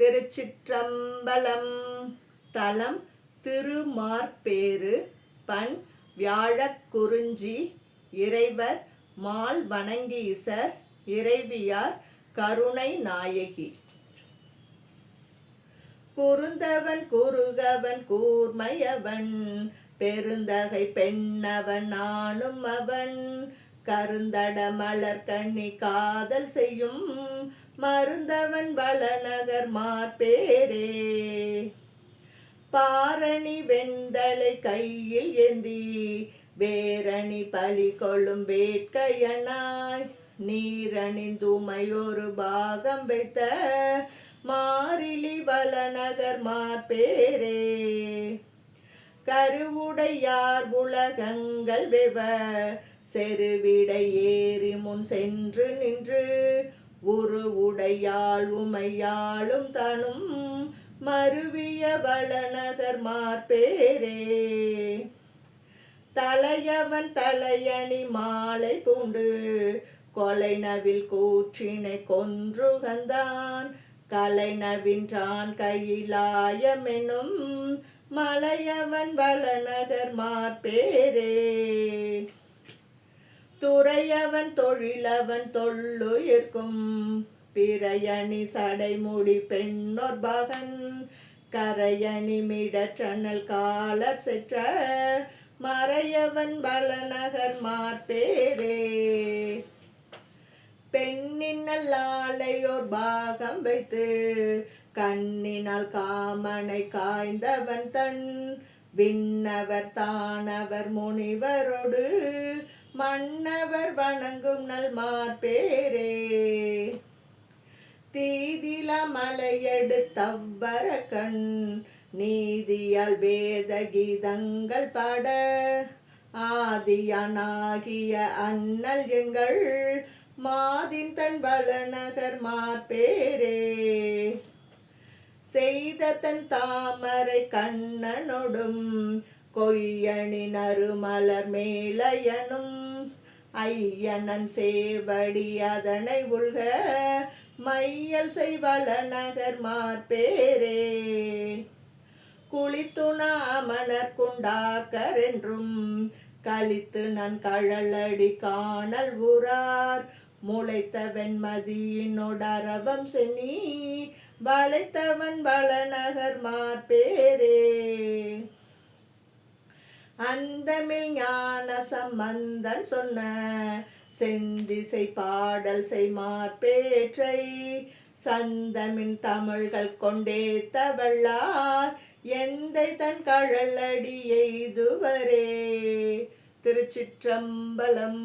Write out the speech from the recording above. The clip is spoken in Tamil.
திருச்சிற்றம்பலம். தலம் திருமார்பேறு. பண் வியாழக் குறிஞ்சி. இறைவர் மால் வணங்கீசர். இறைவியார் கருணை நாயகி. குறுந்தவன் குறுகவன் கூர்மையவன் பெருந்தகை பெண்ணவன் நானும் அவன் கருந்தட மலர்கண்ணி காதல் செய்யும் மருந்தவன் வளநகர் மார்பேரே. பாரணி வெந்தலை கையில் ஏந்தி வேரணி பழி கொள்ளும் வேட்கையனாய் நீரணிந்துமை ஒரு பாகம் வைத்த மாறிலி வளநகர் மார்பேரே. கருவுடையார் உலகங்கள் வெவ செருவிடை ஏறி முன் சென்று நின்று உருவுடையாள் உமையாளும் தனும் மருவிய வளநகர் மார்பேரே. தலையவன் தலையணி மாலை பூண்டு கொலைநவில் கூற்றினை கொன்றுகந்தான் கலைநவின்றான் கையிலாயமெனும் மலையவன் வளநகர் மார்பேரே. துறையவன் தொழிலவன் தொல்லுயிர்க்கும் பிறையணி சடைமுடி பெண்ணொர் பகன் கரையணி மிடற்றனல் காலர் செற்ற மறையவன் வளநகர் மார்பேரே. பெண்ணினல் ஆலையோர் பாகம் வைத்து கண்ணினால் காமனை காய்ந்தவன் தன் விண்ணவர் தானவர் முனிவரோடு மன்னவர் வணங்கும் நல் மார்பேரே. தீதில மலையெடுத்தவ்வர கண் நீதியால் வேத கீதங்கள் பாட ஆதியானாகிய அண்ணல் எங்கள் மாதின் தன் வளநகர் மார்பேரே. செய்த தன் தாமரை கண்ணனொடும் கொய்யணி நறுமலர் மேலையனும் ஐயனன் சேவடி அதனை உள்க மையல் செய்வளநகர் மார்பேரே. குளித்துணா அமணர் குண்டாக்கர் என்றும் கழித்து நன் கழலடி காணல் ஊரார் முளைத்த வெண்மதியினோடரவம் சென்னி வளைத்தவன் வளநகர் மார்பேரே. அந்தமில் ஞான சம்பந்தன் சொன்ன செந்திசை பாடல் செய் மார்பேற்றை சந்தமின் தமிழ்கள் கொண்டேத்த வல்லார் எந்தை தன் கழலடி எய்துவரே. திருச்சிற்றம்பலம்.